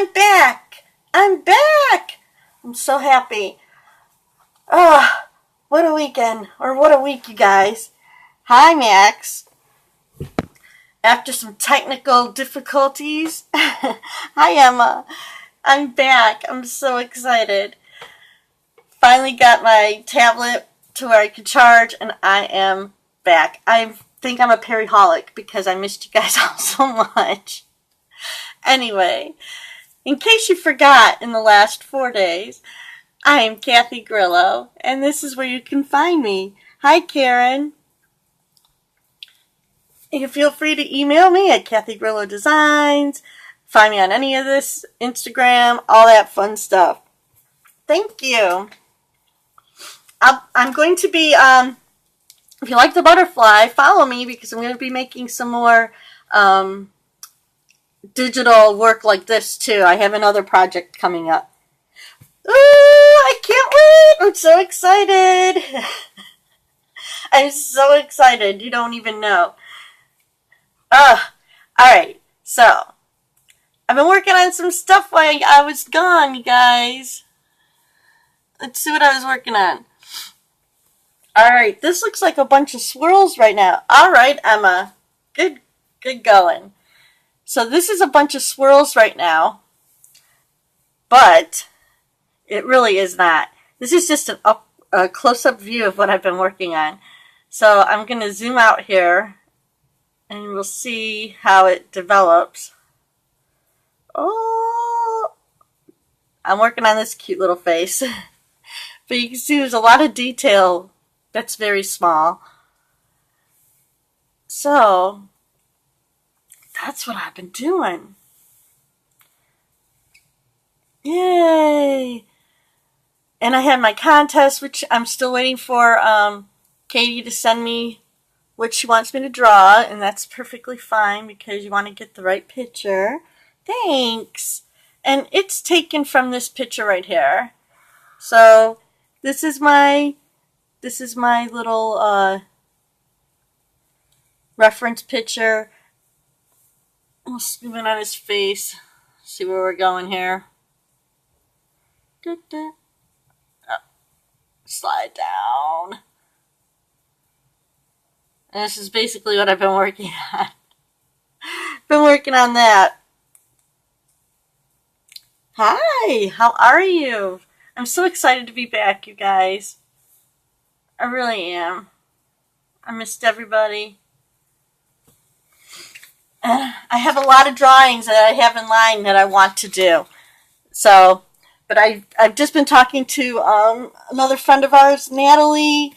I'm back! I'm back! I'm so happy. What a weekend. Or what a week, you guys. Hi, Max. After some technical difficulties. Hi, Emma. I'm back. I'm so excited. Finally got my tablet to where I can charge, and I am back. I think I'm a periholic because I missed you guys all so much. Anyway, in case you forgot in the last 4 days, I am Kathy Grillo, and this is where you can find me. Hi, Karen. You can feel free to email me at Kathy Grillo Designs. Find me on any of this, Instagram, all that fun stuff. Thank you. I'm going to be, if you like the butterfly, follow me because I'm going to be making some more digital work like this too. I have another project coming up. Ooh, I can't wait! I'm so excited! I'm so excited. You don't even know. Alright, so I've been working on some stuff while I was gone, you guys. Let's see what I was working on. Alright, this looks like a bunch of swirls right now. Alright, Emma. Good going. So this is a bunch of swirls right now, but it really is not. This is just a close-up view of what I've been working on. So I'm going to zoom out here, and we'll see how it develops. Oh, I'm working on this cute little face. But you can see there's a lot of detail that's very small. So that's what I've been doing. Yay! And I had my contest, which I'm still waiting for Katie to send me what she wants me to draw, and that's perfectly fine because you want to get the right picture. Thanks! And it's taken from this picture right here. So this is my little reference picture. I'll zoom in on his face. See where we're going here. Oh, slide down. And this is basically what I've been working on. Been working on that. Hi, how are you? I'm so excited to be back, you guys. I really am. I missed everybody. I have a lot of drawings that I have in line that I want to do. So, but I've just been talking to another friend of ours, Natalie,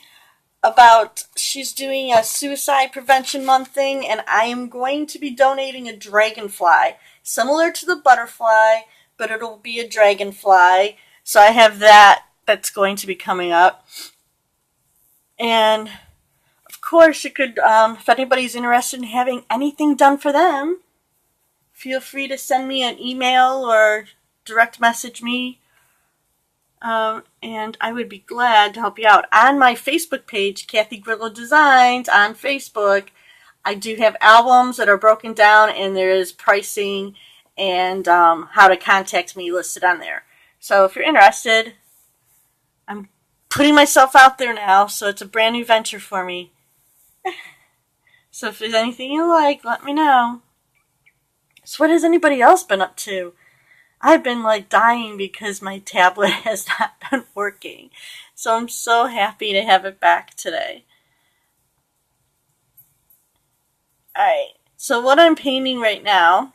about she's doing a suicide prevention month thing, and I am going to be donating a dragonfly, similar to the butterfly, but it'll be a dragonfly. So I have that's going to be coming up. And of course, you could, if anybody's interested in having anything done for them, feel free to send me an email or direct message me. And I would be glad to help you out. On my Facebook page, Kathy Grillo Designs on Facebook, I do have albums that are broken down, and there is pricing and how to contact me listed on there. So if you're interested, I'm putting myself out there now, so it's a brand new venture for me. So if there's anything you like, let me know. So what has anybody else been up to? I've been like dying because my tablet has not been working. So I'm so happy to have it back today. Alright, so what I'm painting right now,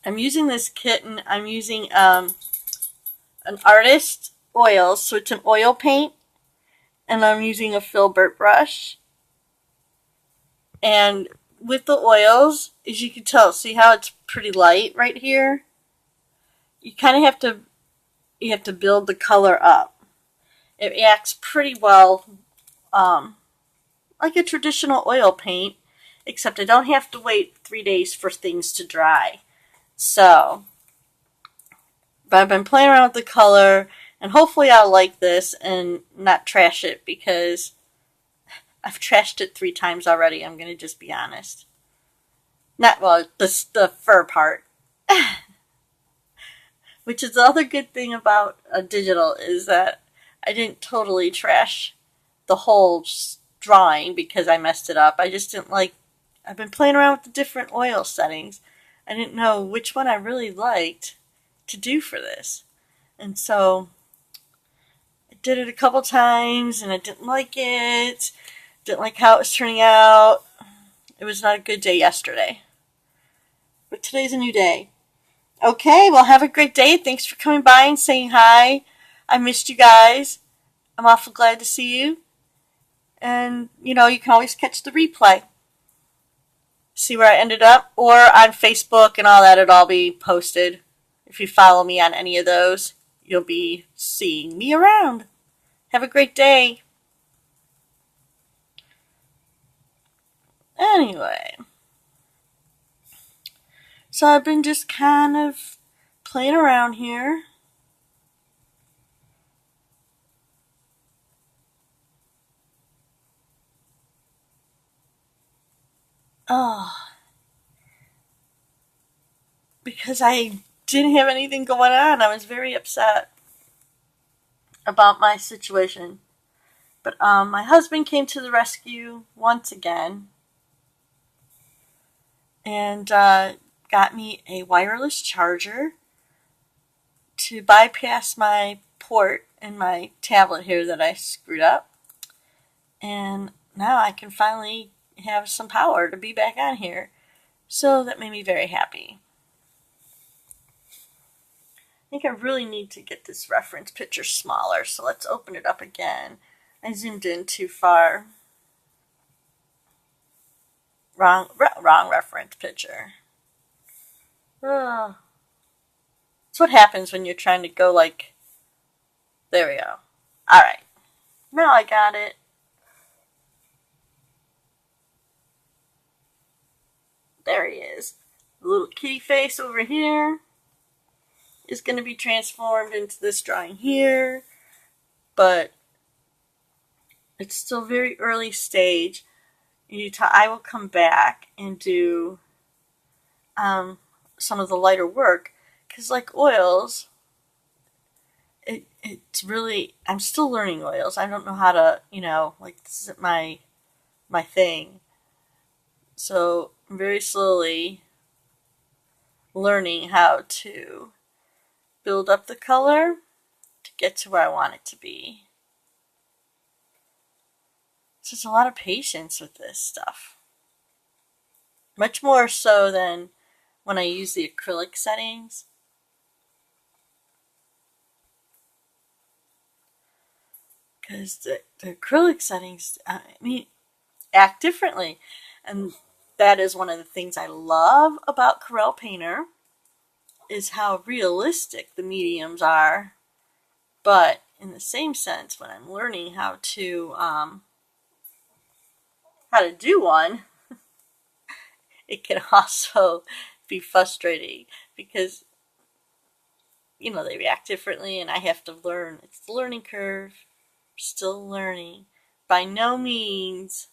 I'm using this kitten. I'm using an artist oil, so it's an oil paint. And I'm using a filbert brush. And with the oils, as you can tell, see how it's pretty light right here? You kind of have to build the color up. It acts pretty well like a traditional oil paint, except I don't have to wait 3 days for things to dry. So, but I've been playing around with the color, and hopefully I'll like this and not trash it, because I've trashed it 3 times already. I'm going to just be honest. Not, well, the fur part. which is the other good thing about a digital is that I didn't totally trash the whole drawing because I messed it up. I just didn't like, I've been playing around with the different oil settings. I didn't know which one I really liked to do for this. And so I did it a couple times and I didn't like it. Didn't like how it was turning out. It was not a good day yesterday. But today's a new day. Okay, well, have a great day. Thanks for coming by and saying hi. I missed you guys. I'm awful glad to see you. And, you can always catch the replay. See where I ended up. Or on Facebook and all that, it'll all be posted. If you follow me on any of those, you'll be seeing me around. Have a great day. Anyway. So I've been just kind of playing around here. Oh. Because I didn't have anything going on. I was very upset about my situation. But my husband came to the rescue once again and got me a wireless charger to bypass my port in my tablet here that I screwed up. And now I can finally have some power to be back on here. So that made me very happy. I think I really need to get this reference picture smaller, so let's open it up again. I zoomed in too far. Wrong reference picture. Oh. That's what happens when you're trying to go like, there we go. Alright, now I got it. There he is. The little kitty face over here is going to be transformed into this drawing here, but it's still very early stage. I will come back and do some of the lighter work because like oils, it's really, I'm still learning oils. I don't know how to, like this isn't my thing. So I'm very slowly learning how to build up the color to get to where I want it to be. So it's a lot of patience with this stuff. Much more so than when I use the acrylic settings. Because the acrylic settings, act differently. And that is one of the things I love about Corel Painter, is how realistic the mediums are. But in the same sense, when I'm learning how to do one, it can also be frustrating because, they react differently and I have to learn. It's the learning curve. Still learning. By no means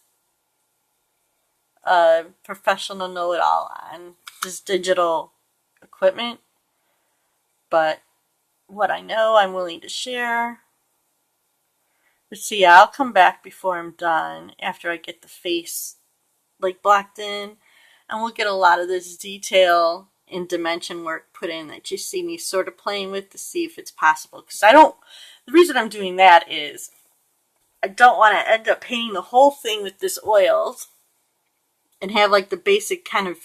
a professional know-it-all on this digital equipment, but what I know I'm willing to share. But see, I'll come back before I'm done, after I get the face like blocked in, and we'll get a lot of this detail and dimension work put in that you see me sort of playing with to see if it's possible. Because the reason I'm doing that is I don't want to end up painting the whole thing with this oils and have like the basic kind of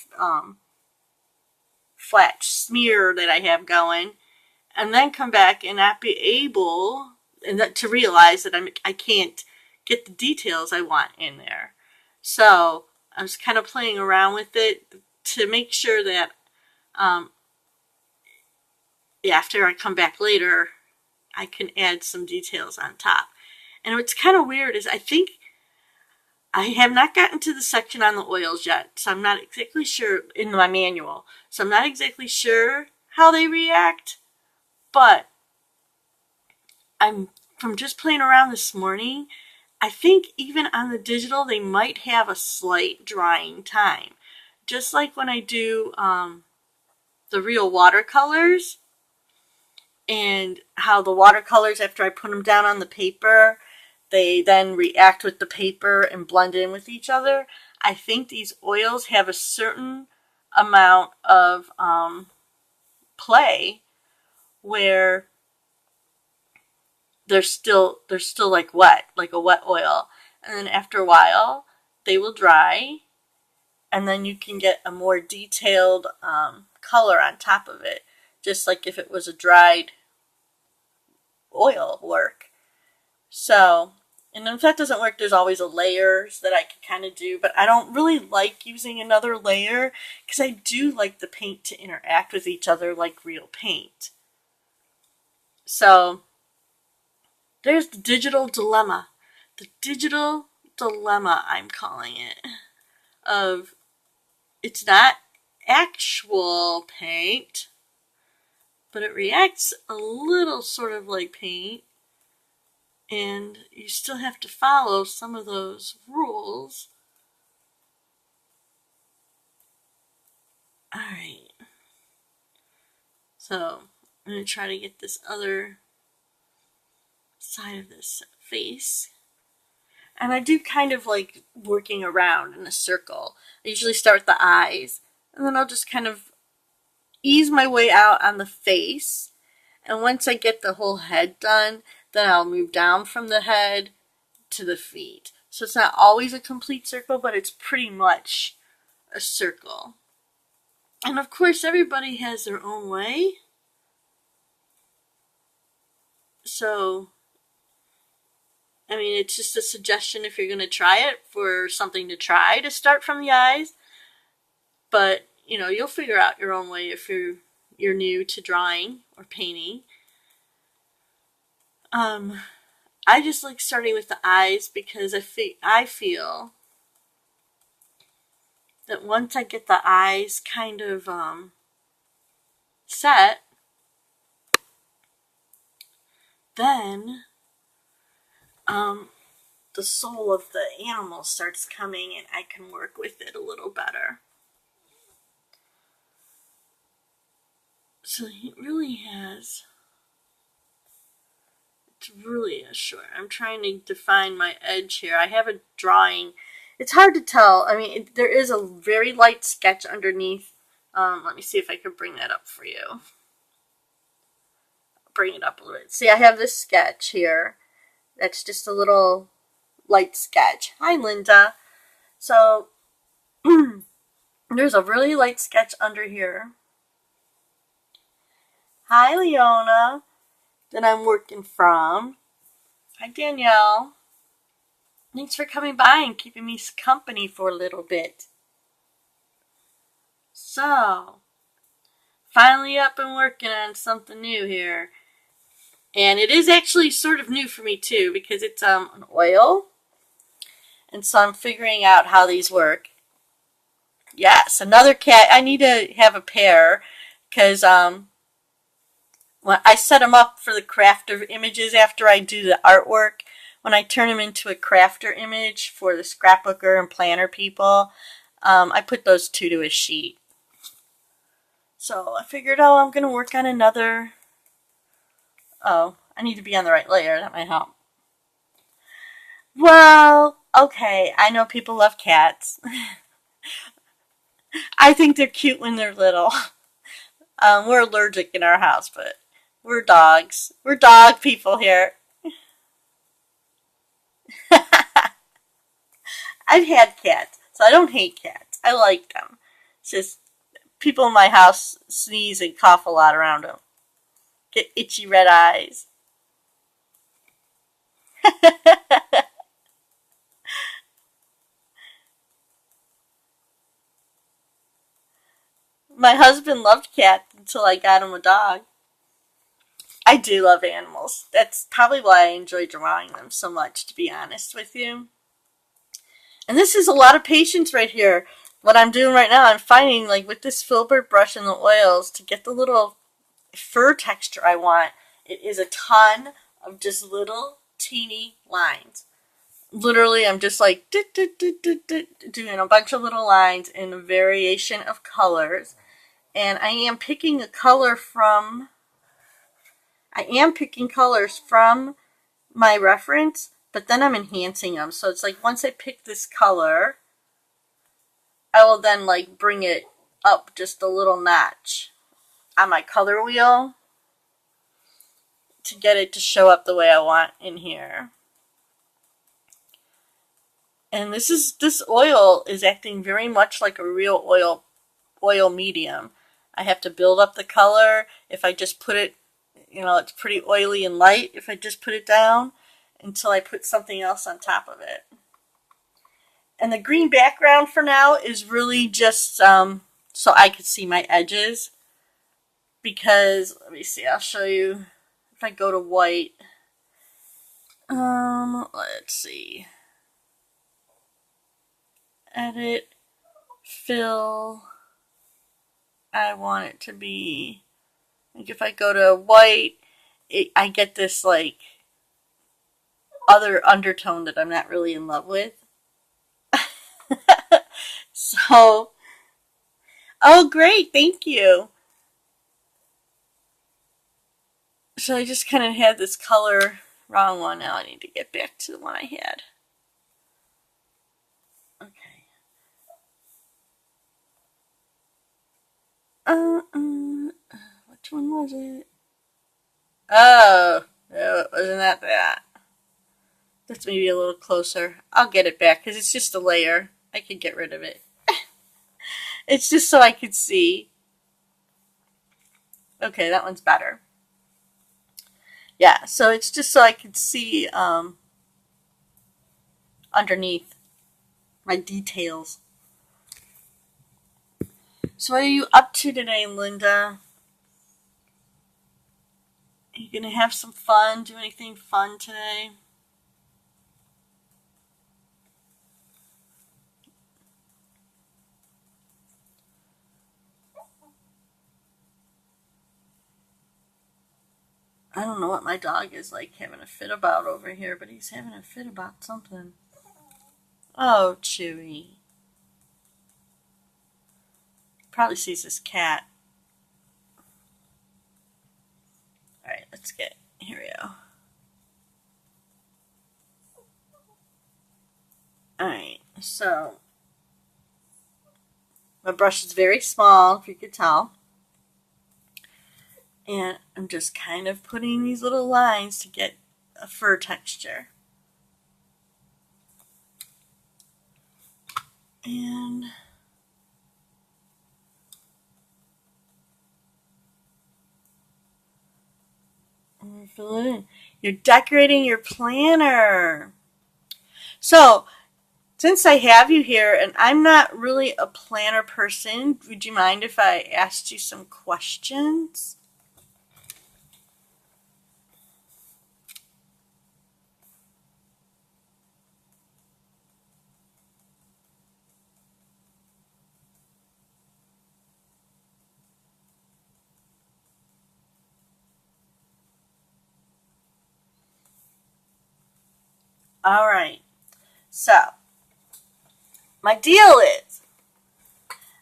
flat smear that I have going, and then come back and not be able to realize that I can't get the details I want in there. So I was kind of playing around with it to make sure that after I come back later, I can add some details on top. And what's kind of weird is I think I have not gotten to the section on the oils yet, so I'm not exactly sure in my manual. So I'm not exactly sure how they react, but from just playing around this morning, I think even on the digital, they might have a slight drying time. Just like when I do the real watercolors, and how the watercolors, after I put them down on the paper, they then react with the paper and blend in with each other. I think these oils have a certain amount of play where they're still like wet, like a wet oil, and then after a while they will dry, and then you can get a more detailed color on top of it, just like if it was a dried oil work. So, and if that doesn't work, there's always a layers that I can kind of do, but I don't really like using another layer because I do like the paint to interact with each other like real paint. So, there's the digital dilemma. The digital dilemma, I'm calling it, of it's not actual paint, but it reacts a little sort of like paint, and you still have to follow some of those rules. Alright, so I'm going to try to get this other side of this face. And I do kind of like working around in a circle. I usually start with the eyes, and then I'll just kind of ease my way out on the face. And once I get the whole head done, then I'll move down from the head to the feet. So it's not always a complete circle, but it's pretty much a circle. And of course, everybody has their own way. So, I mean, it's just a suggestion if you're going to try it, for something to try to start from the eyes. But, you know, you'll figure out your own way if you're new to drawing or painting. I just like starting with the eyes because I feel that once I get the eyes kind of set, then the soul of the animal starts coming and I can work with it a little better. So it really has, it's really a short, I'm trying to define my edge here. I have a drawing, it's hard to tell. I mean, there is a very light sketch underneath. Let me see if I can bring that up for you. Bring it up a little bit. See, I have this sketch here. That's just a little light sketch. Hi, Linda. So, there's a really light sketch under here. Hi, Leona, that I'm working from. Hi, Danielle. Thanks for coming by and keeping me company for a little bit. So, finally up and working on something new here. And it is actually sort of new for me too, because it's an oil. And so I'm figuring out how these work. Yes, another cat. I need to have a pair because when I set them up for the crafter images after I do the artwork, when I turn them into a crafter image for the scrapbooker and planner people, I put those two to a sheet. So I figured, oh, I'm going to work on another. Oh, I need to be on the right layer. That might help. Well, okay, I know people love cats. I think they're cute when they're little. We're allergic in our house, but we're dogs. We're dog people here. I've had cats, so I don't hate cats. I like them. It's just people in my house sneeze and cough a lot around them. Get itchy red eyes. My husband loved cats until I got him a dog. I do love animals. That's probably why I enjoy drawing them so much, to be honest with you. And this is a lot of patience right here. What I'm doing right now, I'm finding, like, with this filbert brush and the oils, to get the little fur texture I want, it is a ton of just little teeny lines. Literally, I'm just like doing a bunch of little lines in a variation of colors. And I am picking a color from I am picking colors from my reference, but then I'm enhancing them. So it's like once I pick this color, I will then like bring it up just a little notch on my color wheel to get it to show up the way I want in here. And this oil is acting very much like a real oil medium. I have to build up the color. If I just put it, it's pretty oily and light if I just put it down until I put something else on top of it. And the green background for now is really just so I could see my edges. Because, let me see, I'll show you if I go to white. Let's see. Edit, fill. I want it to be, like if I go to white, I get this like other undertone that I'm not really in love with. So, oh great, thank you. So I just kind of had this color, wrong one, now I need to get back to the one I had. Okay. Which one was it? Oh, no, it wasn't that. That's maybe a little closer. I'll get it back because it's just a layer. I could get rid of it. It's just so I could see. Okay, that one's better. Yeah, so it's just so I could see underneath my details. So what are you up to today, Linda? Are you going to have some fun? Do anything fun today? I don't know what my dog is like having a fit about over here, but he's having a fit about something. Oh, Chewy. Probably sees his cat. Alright, let's get, here we go. Alright, so my brush is very small, if you could tell. And I'm just kind of putting these little lines to get a fur texture. And fill it in. You're decorating your planner. So, since I have you here and I'm not really a planner person, would you mind if I asked you some questions? All right. So, my deal is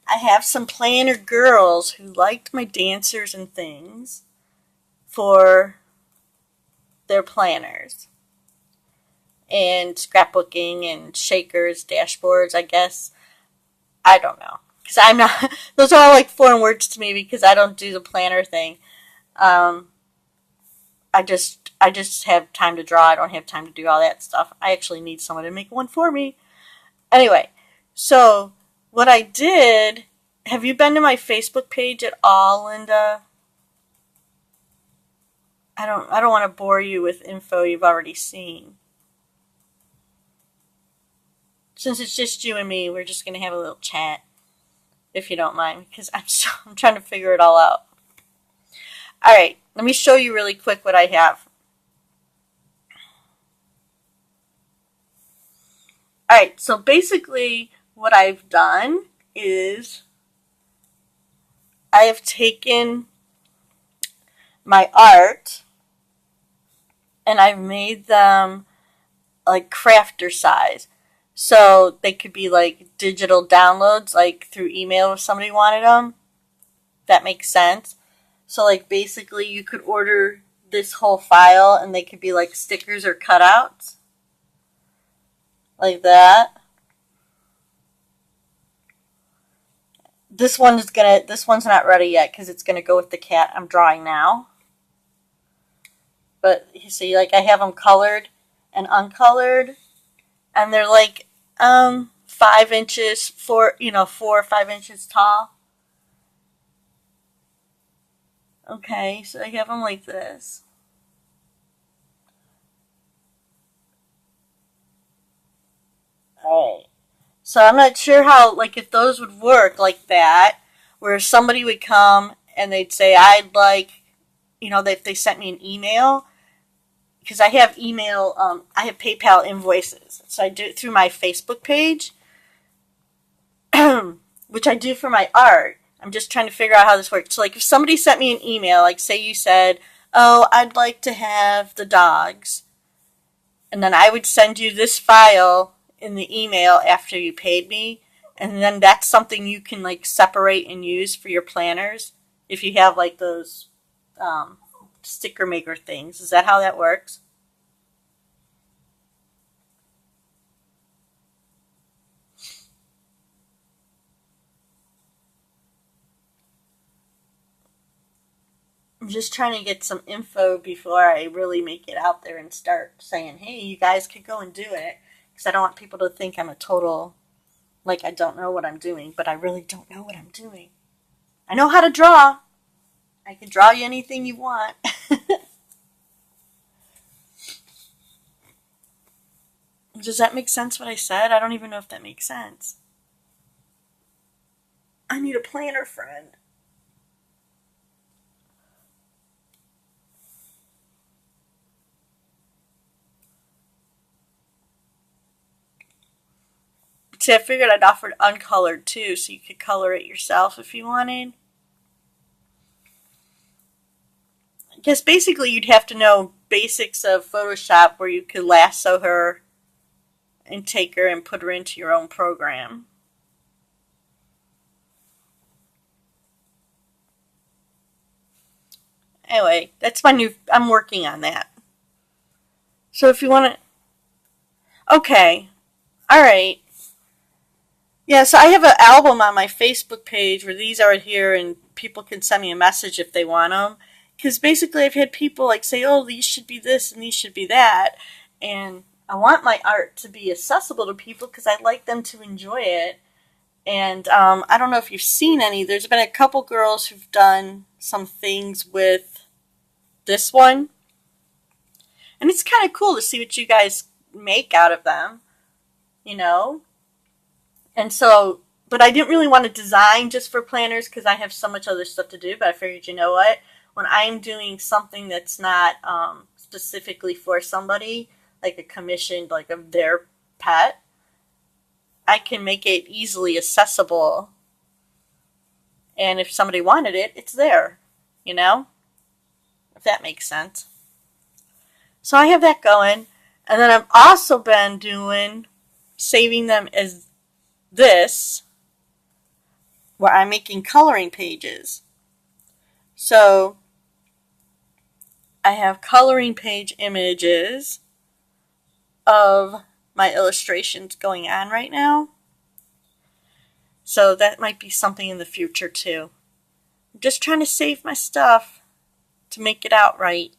I have some planner girls who liked my dancers and things for their planners and scrapbooking and shakers, dashboards, I guess. I don't know. Because I'm not, those are all like foreign words to me because I don't do the planner thing. I just have time to draw. I don't have time to do all that stuff. I actually need someone to make one for me. Anyway, so what I did, have you been to my Facebook page at all, Linda? I don't want to bore you with info you've already seen. Since it's just you and me, we're just going to have a little chat, if you don't mind, because I'm trying to figure it all out. All right, let me show you really quick what I have. All right, so basically what I've done is I have taken my art and I've made them like crafter size. So they could be like digital downloads, like through email if somebody wanted them. That makes sense. So like basically you could order this whole file, and they could be like stickers or cutouts. Like that. This one's not ready yet because it's gonna go with the cat I'm drawing now. But you see, like I have them colored and uncolored, and they're like 5 inches, 4 or 5 inches tall. Okay, so I have them like this. Alright. So I'm not sure how, like, if those would work like that, where somebody would come and they'd say, I'd like, if they sent me an email, because I have I have PayPal invoices. So I do it through my Facebook page, which I do for my art. I'm just trying to figure out how this works. So, like, if somebody sent me an email, like, say you said, oh, I'd like to have the dogs, and then I would send you this file in the email after you paid me, and then that's something you can, like, separate and use for your planners if you have, like, those sticker maker things. Is that how that works? I'm just trying to get some info before I really make it out there and start saying, hey, you guys could go and do it. Because I don't want people to think I'm a total, like, I don't know what I'm doing, but I really don't know what I'm doing. I know how to draw. I can draw you anything you want. Does that make sense what I said? I don't even know if that makes sense. I need a planner friend. See, I figured I'd offer it uncolored too, so you could color it yourself if you wanted. I guess basically you'd have to know basics of Photoshop where you could lasso her and take her and put her into your own program. Anyway, that's my new, I'm working on that. So if you want to, okay, alright. Yeah, so I have an album on my Facebook page where these are here and people can send me a message if they want them. Because basically I've had people like say, oh, these should be this and these should be that. And I want my art to be accessible to people because I like them to enjoy it. And I don't know if you've seen any. There's been a couple girls who've done some things with this one. And it's kind of cool to see what you guys make out of them, you know? And so, but I didn't really want to design just for planners because I have so much other stuff to do. But I figured, you know what? When I'm doing something that's not specifically for somebody, like a commissioned, like of their pet, I can make it easily accessible. And if somebody wanted it, it's there, you know? If that makes sense. So I have that going. And then I've also been doing, saving them as this, where I'm making coloring pages. So I have coloring page images of my illustrations going on right now. So that might be something in the future too. I'm just trying to save my stuff to make it out right.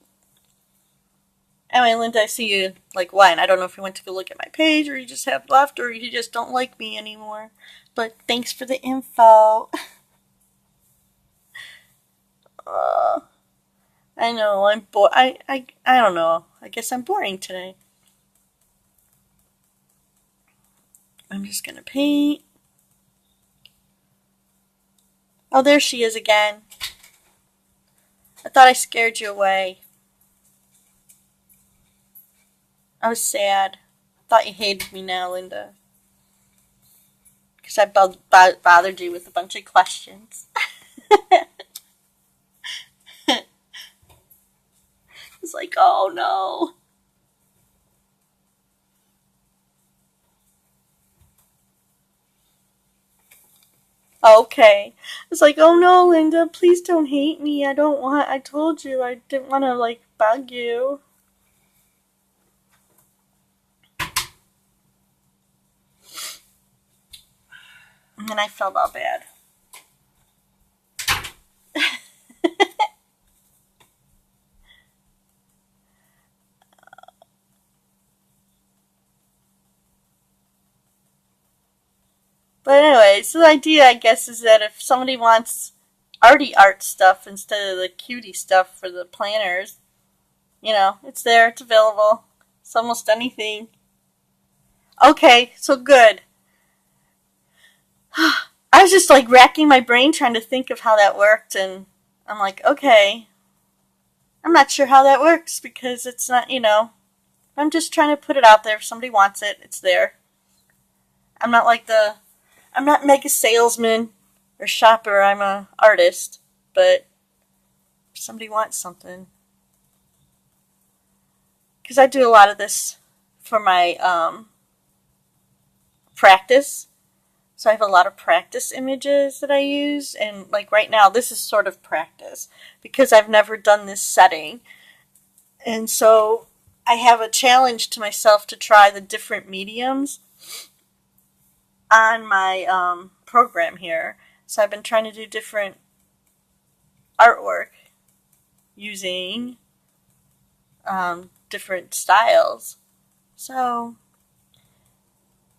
Anyway, Linda, I see you like wine. I don't know if you went to go look at my page or you just have left or you just don't like me anymore. But thanks for the info. I know, I'm bored. I don't know. I guess I'm boring today. I'm just gonna paint. Oh, there she is again. I thought I scared you away. I was sad. I thought you hated me now, Linda. Because I bothered you with a bunch of questions. It's like, oh no. Okay. It's like, oh no, Linda, please don't hate me. I told you, I didn't want to, like, bug you. And then I felt all bad. But anyway, so the idea, I guess, is that if somebody wants arty art stuff instead of the cutie stuff for the planners, you know, it's there, it's available. It's almost anything. Okay, so good. I was just like racking my brain trying to think of how that worked, and I'm like, okay, I'm not sure how that works because it's not, you know, I'm just trying to put it out there. If somebody wants it, it's there. I'm not like I'm not mega salesman or shopper. I'm a artist, but if somebody wants something, because I do a lot of this for my practice. So I have a lot of practice images that I use, and like right now, this is sort of practice because I've never done this setting, and so I have a challenge to myself to try the different mediums on my program here. So I've been trying to do different artwork using different styles. So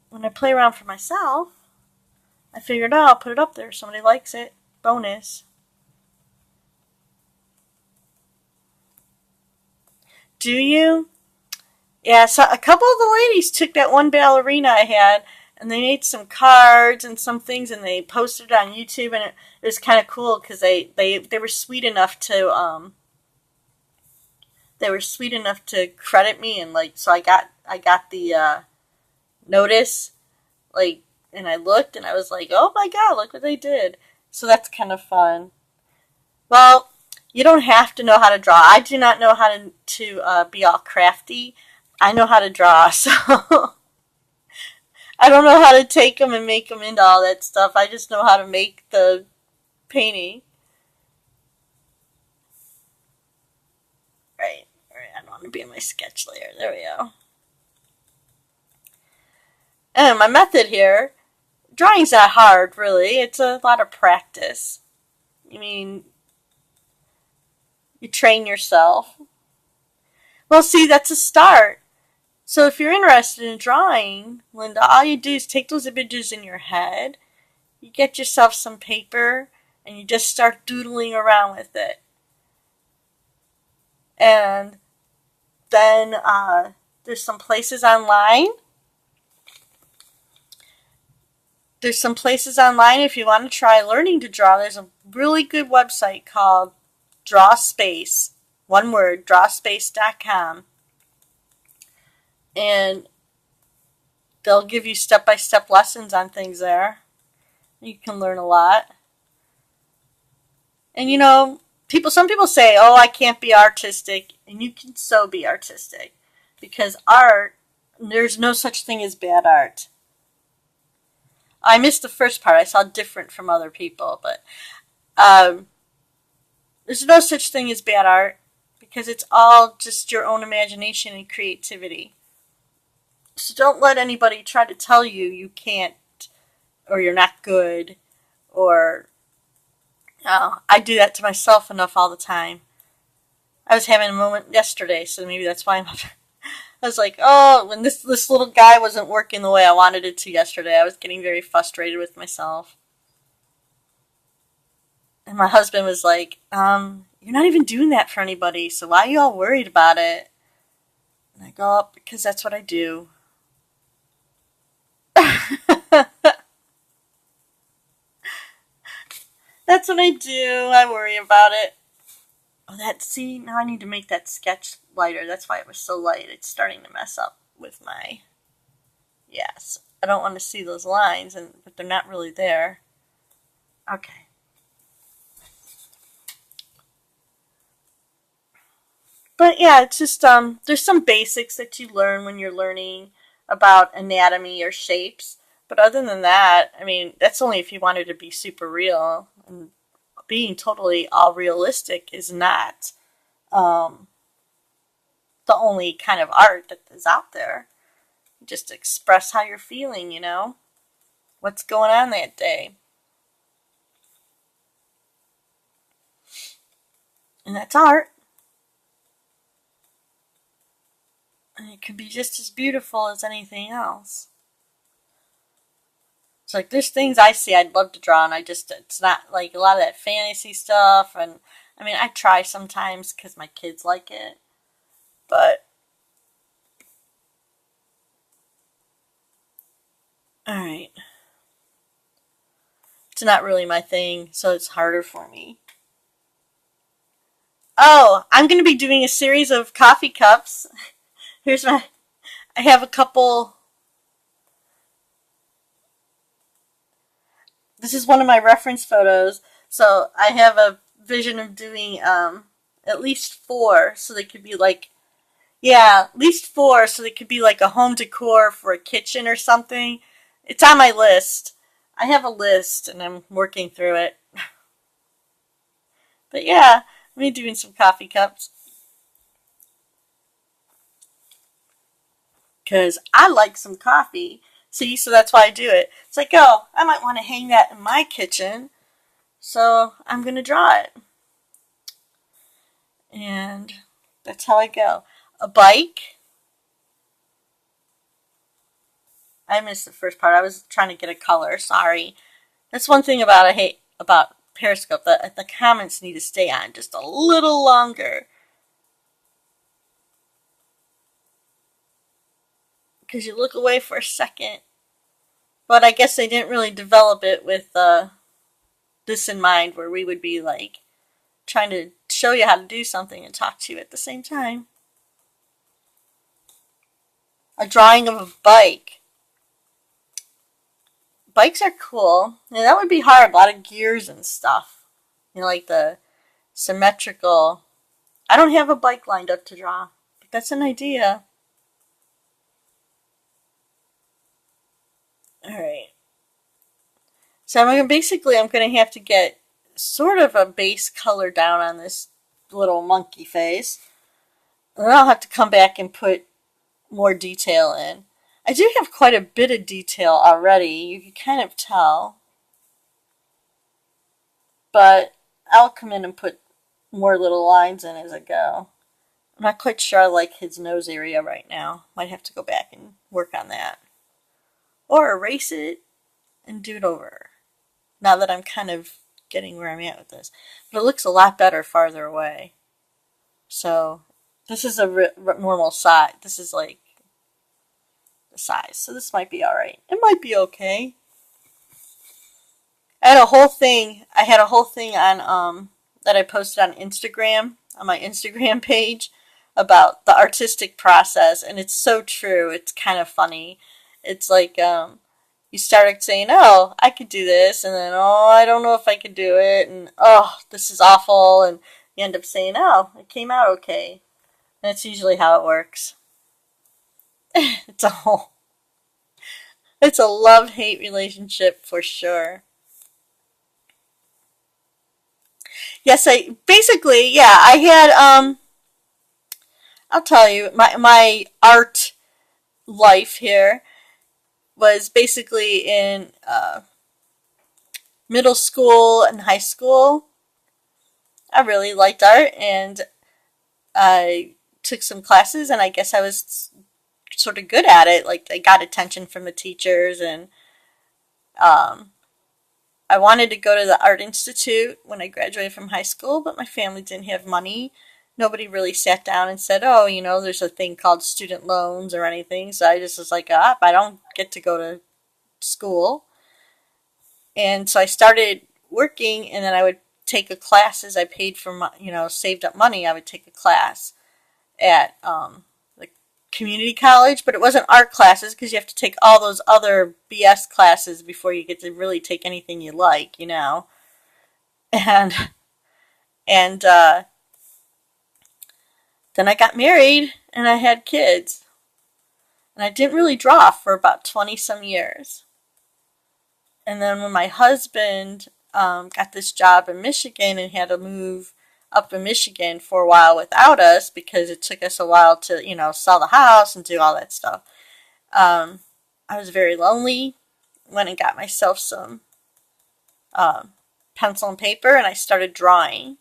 when I play around for myself, I figured, I'll put it up there. If somebody likes it. Bonus. Do you? Yeah, so a couple of the ladies took that one ballerina I had, and they made some cards and some things, and they posted it on YouTube, and it was kind of cool because they were sweet enough to credit me, and like, so I got the notice, like, and I looked and I was like, oh my god, look what they did. So that's kind of fun. Well, you don't have to know how to draw. I do not know how to be all crafty. I know how to draw, so I don't know how to take them and make them into all that stuff. I just know how to make the painting. Right. I don't want to be in my sketch layer. There we go. And my method here, drawing's not hard, really. It's a lot of practice. I mean, you train yourself. Well, see, that's a start. So if you're interested in drawing, Linda, all you do is take those images in your head, you get yourself some paper, and you just start doodling around with it. And then there's some places online. If you want to try learning to draw. There's a really good website called Drawspace. One word, drawspace.com. And they'll give you step-by-step lessons on things there. You can learn a lot. And you know, some people say, oh, I can't be artistic. And you can so be artistic. Because art, there's no such thing as bad art. I missed the first part. I saw different from other people. But there's no such thing as bad art. Because it's all just your own imagination and creativity. So don't let anybody try to tell you you can't, or you're not good, or I do that to myself enough all the time. I was having a moment yesterday, so maybe that's why I was like, oh, when this little guy wasn't working the way I wanted it to yesterday, I was getting very frustrated with myself. And my husband was like, you're not even doing that for anybody, so why are you all worried about it? And I go, oh, because that's what I do. That's what I do. I worry about it. Oh, now I need to make that sketch lighter. That's why it was so light. It's starting to mess up with my, yes. I don't want to see those lines, but they're not really there. Okay. But yeah, it's just, there's some basics that you learn when you're learning about anatomy or shapes. But other than that, I mean, that's only if you wanted to be super real. And being totally all realistic is not. the only kind of art that is out there. You just express how you're feeling, you know, what's going on that day. And that's art. And it can be just as beautiful as anything else. It's like there's things I see I'd love to draw, and it's not like a lot of that fantasy stuff. And I mean, I try sometimes because my kids like it, but alright. It's not really my thing, so it's harder for me. Oh, I'm going to be doing a series of coffee cups. Here's my. I have a couple. This is one of my reference photos. So I have a vision of doing at least four, so they could be like, yeah, at least four, so they could be like a home decor for a kitchen or something. It's on my list. I have a list, and I'm working through it. But yeah, I'm gonna be doing some coffee cups. Because I like some coffee. See, so that's why I do it. It's like, oh, I might want to hang that in my kitchen. So I'm going to draw it. And that's how I go. A bike. I missed the first part. I was trying to get a color. Sorry. That's one thing I hate about Periscope. The comments need to stay on just a little longer. Because you look away for a second. But I guess they didn't really develop it with this in mind, where we would be like trying to show you how to do something and talk to you at the same time. A drawing of a bike. Bikes are cool. Yeah, that would be hard. A lot of gears and stuff. You know, like the symmetrical. I don't have a bike lined up to draw, but that's an idea. Alright. So I'm going to have to get sort of a base color down on this little monkey face. And then I'll have to come back and put more detail in. I do have quite a bit of detail already. You can kind of tell. But I'll come in and put more little lines in as I go. I'm not quite sure I like his nose area right now. Might have to go back and work on that. Or erase it and do it over. Now that I'm kind of getting where I'm at with this. But it looks a lot better farther away. So this is a normal size. This is like the size. So this might be alright. It might be okay. I had a whole thing on that I posted on Instagram, on my Instagram page, about the artistic process, and it's so true. It's kind of funny. It's like you start saying, oh, I could do this, and then, oh, I don't know if I could do it, and oh, this is awful, and you end up saying, oh, it came out okay. And that's usually how it works. It's a love-hate relationship for sure. Yes, I had I'll tell you, my art life here was basically in middle school and high school. I really liked art, and I took some classes, and I guess I was sort of good at it. Like, I got attention from the teachers, and um, I wanted to go to the Art Institute when I graduated from high school, but my family didn't have money. Nobody really sat down and said, oh, you know, there's a thing called student loans or anything. So I just was like, I don't get to go to school. And so I started working, and then I would take a class as I paid for my, saved up money. I would take a class at the community college, but it wasn't art classes because you have to take all those other BS classes before you get to really take anything you like, And and then I got married and I had kids. And I didn't really draw for about 20 some years. And then when my husband got this job in Michigan and had to move up in Michigan for a while without us because it took us a while to, sell the house and do all that stuff. I was very lonely. Went and got myself some pencil and paper, and I started drawing,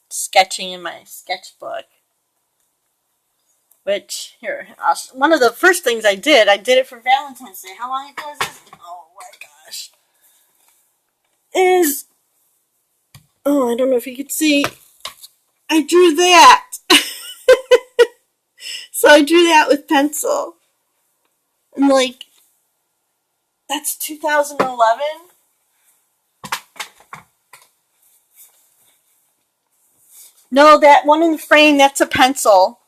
sketching in my sketchbook. Which, here, one of the first things I did it for Valentine's Day. How long ago is this? Oh my gosh. I don't know if you can see. I drew that. So I drew that with pencil. And that's 2011. No, that one in the frame, that's a pencil.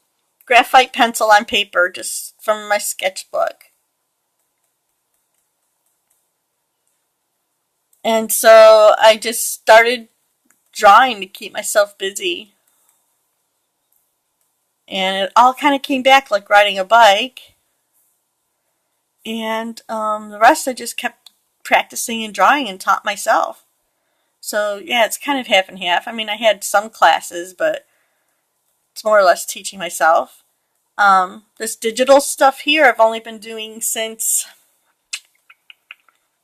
Graphite pencil on paper, just from my sketchbook. And so I just started drawing to keep myself busy. And it all kind of came back like riding a bike. And the rest I just kept practicing and drawing and taught myself. So yeah, it's kind of half and half. I mean, I had some classes, but it's more or less teaching myself. This digital stuff here I've only been doing since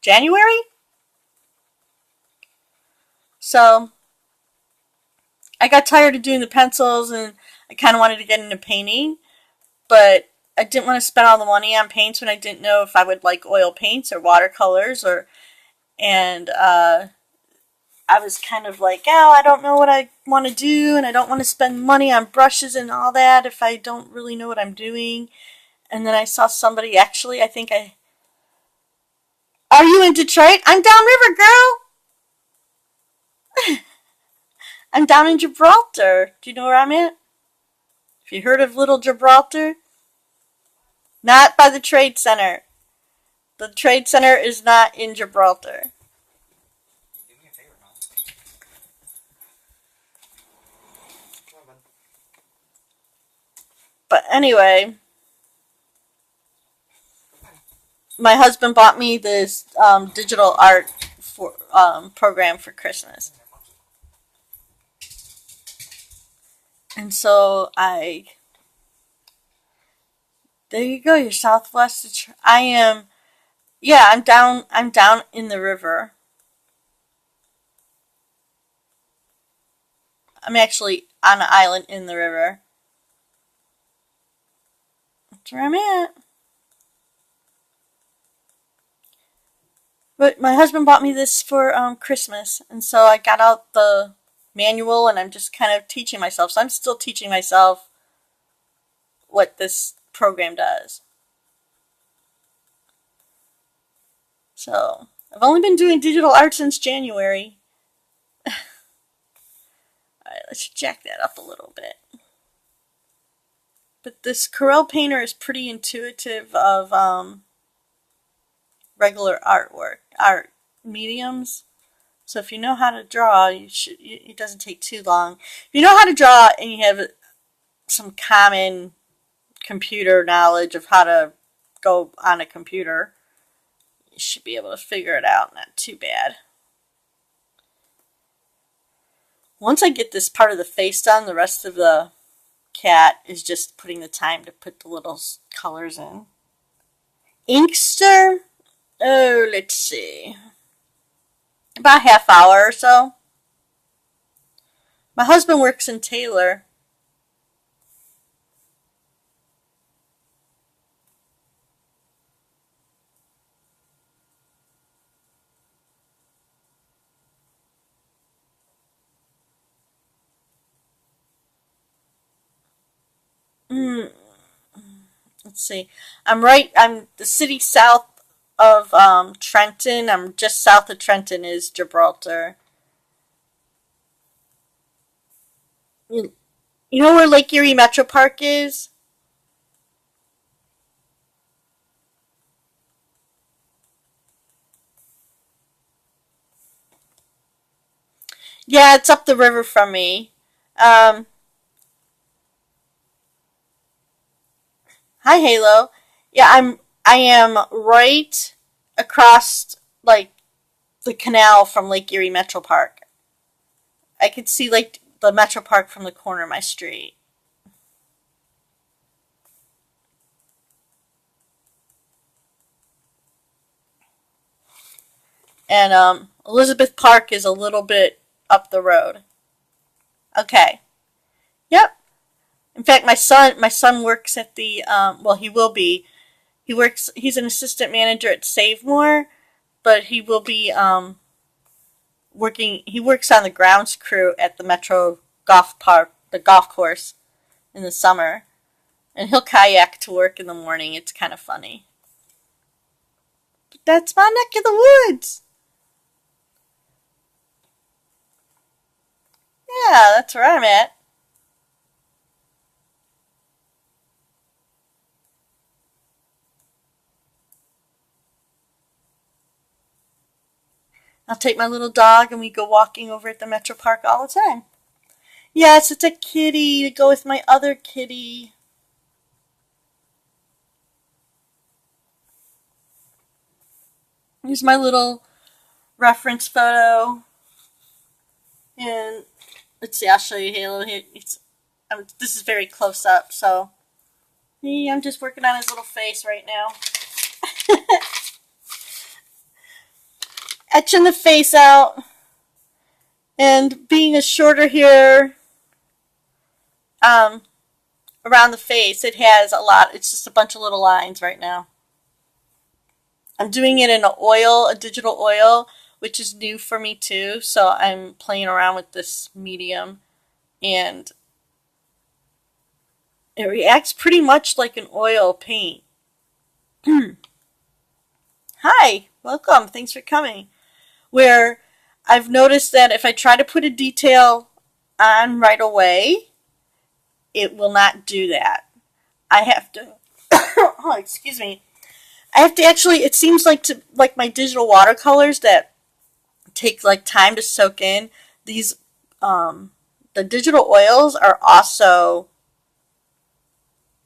January. So I got tired of doing the pencils and I kind of wanted to get into painting, but I didn't want to spend all the money on paints when I didn't know if I would like oil paints or watercolors and I was kind of like, I don't know what I want to do, and I don't want to spend money on brushes and all that if I don't really know what I'm doing. And then I saw somebody, actually, are you in Detroit? I'm downriver, girl. I'm down in Gibraltar. Do you know where I'm at? Have you heard of Little Gibraltar? Not by the Trade Center. The Trade Center is not in Gibraltar. Do me a favor, Mom. Come on, bud. But anyway, my husband bought me this digital art program for Christmas. And so there you go, you're southwest. I'm down in the river. I'm actually on an island in the river. That's where I'm at. But my husband bought me this for Christmas, and so I got out the manual and I'm just kind of teaching myself. So I'm still teaching myself what this program does. So I've only been doing digital art since January. Alright, let's jack that up a little bit. But this Corel Painter is pretty intuitive of regular art mediums. So if you know how to draw, it doesn't take too long. If you know how to draw and you have some common computer knowledge of how to go on a computer, you should be able to figure it out. Not too bad. Once I get this part of the face done, the rest of the cat is just putting the time to put the little colors in. Inkster? Oh, let's see. About a half hour or so. My husband works in Taylor. Let's see. I'm the city south of Trenton. I'm just south of Trenton is Gibraltar. You know where Lake Erie Metro Park is? Yeah, it's up the river from me. Hi, Halo. Yeah, I am right across like the canal from Lake Erie Metro Park. I could see the Metro Park from the corner of my street. And Elizabeth Park is a little bit up the road. Okay. Yep. In fact, my son works at the well, he will be. He's an assistant manager at Save More, but he will be he works on the grounds crew at the Metro Golf Park, the golf course in the summer. And he'll kayak to work in the morning. It's kind of funny. But that's my neck of the woods. Yeah, that's where I'm at. I'll take my little dog and we go walking over at the Metro Park all the time. Yes, it's a kitty to go with my other kitty. Here's my little reference photo. And let's see, I'll show you Halo here. This is very close up, so I'm just working on his little face right now. Etching the face out. And being a shorter hair around the face, it has a lot. It's just a bunch of little lines right now. I'm doing it in a digital oil, which is new for me too. So I'm playing around with this medium, and it reacts pretty much like an oil paint. Hi, welcome. Thanks for coming. Where I've noticed that if I try to put a detail on right away, it will not do that. I have to, oh, excuse me. I have to actually, it seems like my digital watercolors that take like time to soak in. These, the digital oils are also,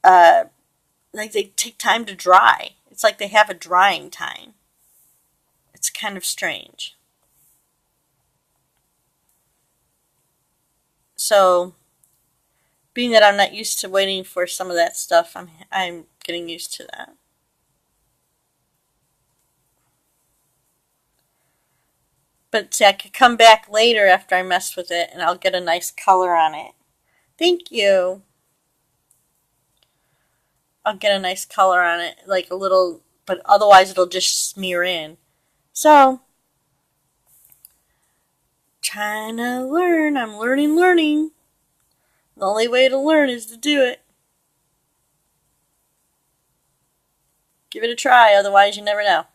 like they take time to dry. It's like they have a drying time. It's kind of strange. So, being that I'm not used to waiting for some of that stuff, I'm getting used to that. But see, I could come back later after I mess with it, and I'll get a nice color on it. Thank you. I'll get a nice color on it, like a little, but otherwise it'll just smear in. So, trying to learn. I'm learning. The only way to learn is to do it. Give it a try, otherwise you never know.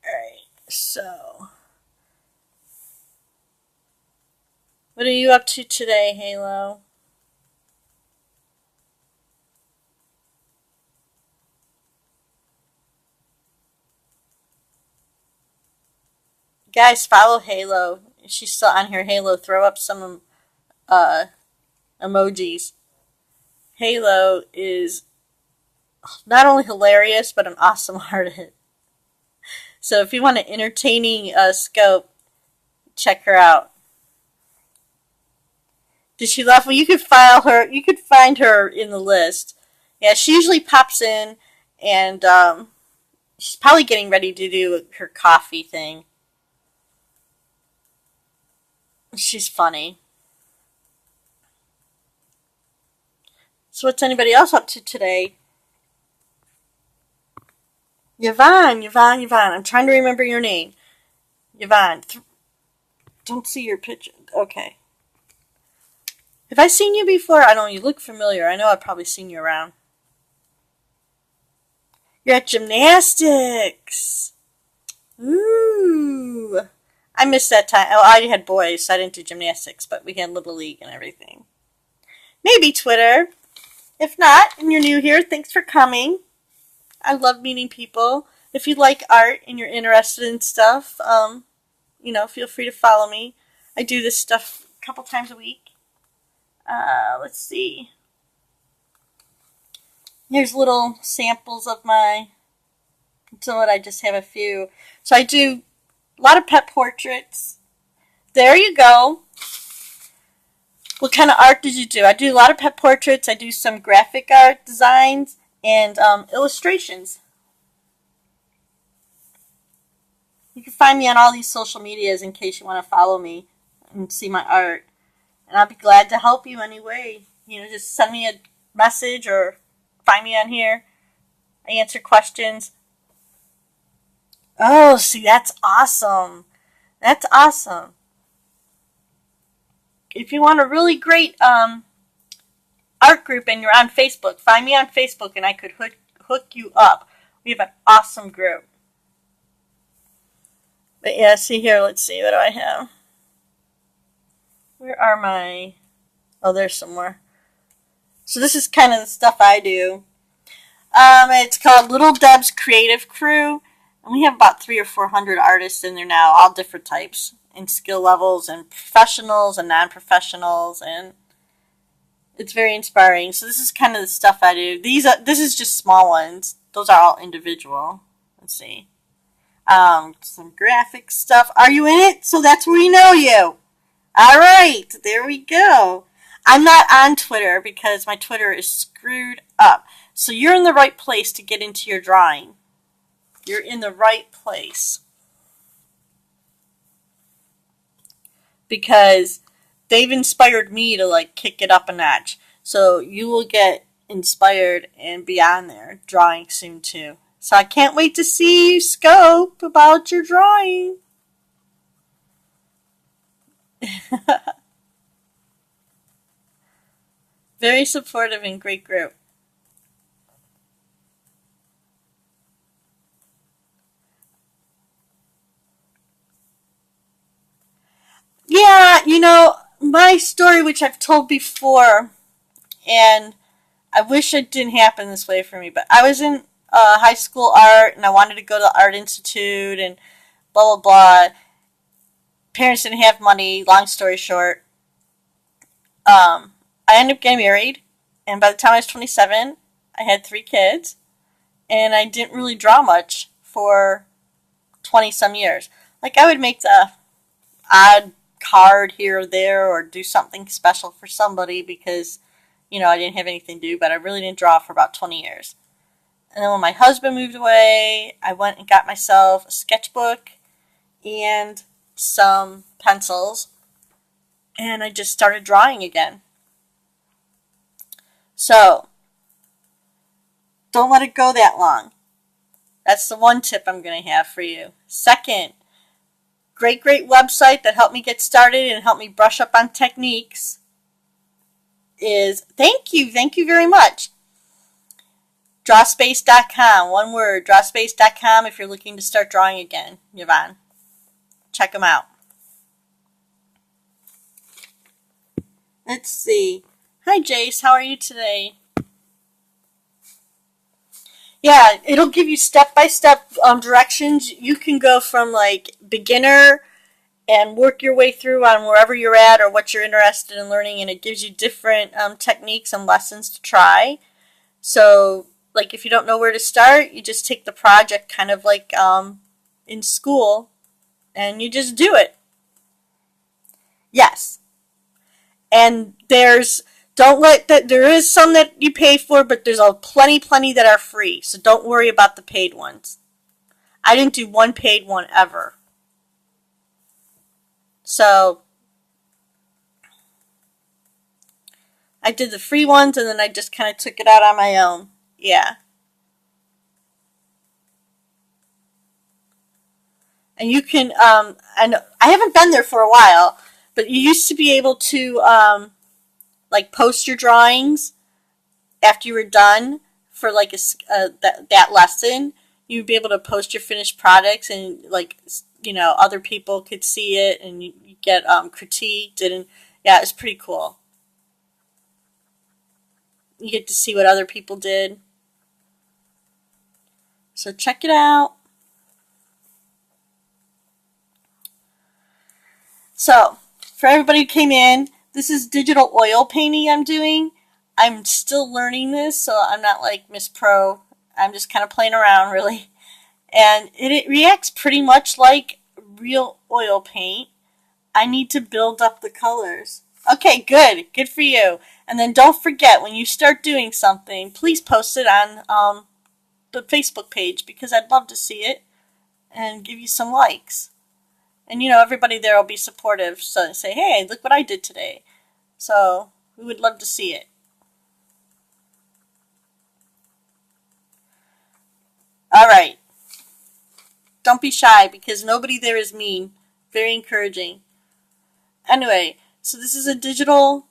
Alright, so. What are you up to today, Halo? Guys, follow Halo. If she's still on here, Halo, throw up some emojis. Halo is not only hilarious, but an awesome artist. So if you want an entertaining scope, check her out. Did she laugh? Well, you could file her. You could find her in the list. Yeah, she usually pops in, and she's probably getting ready to do her coffee thing. She's funny. So what's anybody else up to today? Yvonne. I'm trying to remember your name. Yvonne. Don't see your picture. Okay. Have I seen you before? I don't know. You look familiar. I know I've probably seen you around. You're at gymnastics. Ooh. I missed that time. Oh, I had boys, so I didn't do gymnastics, but we had Little League and everything. Maybe Twitter. If not, and you're new here, thanks for coming. I love meeting people. If you like art and you're interested in stuff, feel free to follow me. I do this stuff a couple times a week. Let's see. Here's little samples of my. So I just have a few. So I do A lot of pet portraits. There you go. What kind of art did you do? I do a lot of pet portraits. I do some graphic art designs and illustrations. You can find me on all these social medias in case you want to follow me and see my art. And I'll be glad to help you anyway. Just send me a message or find me on here. I answer questions. Oh, see, that's awesome. That's awesome. If you want a really great art group and you're on Facebook, find me on Facebook and I could hook you up. We have an awesome group. But yeah, see here, let's see, what do I have? Where are my... Oh, there's some more. So this is kind of the stuff I do. It's called Little Deb's Creative Crew. And we have about 300 or 400 artists in there now, all different types and skill levels and professionals and non-professionals, and it's very inspiring. So this is kind of the stuff I do. This is just small ones. Those are all individual. Let's see. Some graphic stuff. Are you in it? So that's where we know you. All right, there we go. I'm not on Twitter because my Twitter is screwed up. So you're in the right place to get into your drawing. You're in the right place. Because they've inspired me to kick it up a notch. So you will get inspired and be on there drawing soon too. So I can't wait to see you scope about your drawing. Very supportive and great group. Yeah, my story, which I've told before, and I wish it didn't happen this way for me, but I was in high school art, and I wanted to go to the Art Institute, and blah, blah, blah. Parents didn't have money, long story short. I ended up getting married, and by the time I was 27, I had 3 kids, and I didn't really draw much for 20-some years. I would make the odd card here or there or do something special for somebody because, I didn't have anything to do, but I really didn't draw for about 20 years. And then when my husband moved away, I went and got myself a sketchbook and some pencils, and I just started drawing again. So, don't let it go that long. That's the one tip I'm going to have for you. Second, great website that helped me get started and helped me brush up on techniques is, thank you very much, drawspace.com. One word, drawspace.com, if you're looking to start drawing again, Yvonne. Check them out. Let's see. Hi, Jace. How are you today? Yeah, it'll give you step-by-step directions. You can go from beginner and work your way through on wherever you're at or what you're interested in learning, and it gives you different techniques and lessons to try. So, if you don't know where to start, you just take the project kind of in school, and you just do it. Yes. And there is some that you pay for, but there's plenty that are free. So don't worry about the paid ones. I didn't do one paid one ever. So I did the free ones, and then I just kind of took it out on my own. Yeah. And you can, and I haven't been there for a while, but you used to be able to, post your drawings after you were done for that lesson. You'd be able to post your finished products, and other people could see it, and you get critiqued, and yeah, it's pretty cool. You get to see what other people did. So check it out. So, for everybody who came in, this is digital oil painting I'm doing. I'm still learning this, so I'm not like Miss Pro. I'm just kind of playing around, really. And it reacts pretty much like real oil paint, I need to build up the colors. Okay, good. Good for you. And then don't forget, when you start doing something, please post it on the Facebook page because I'd love to see it and give you some likes. And everybody there will be supportive. So say, hey, look what I did today. So we would love to see it. All right. Don't be shy because nobody there is mean. Very encouraging. Anyway, so this is a digital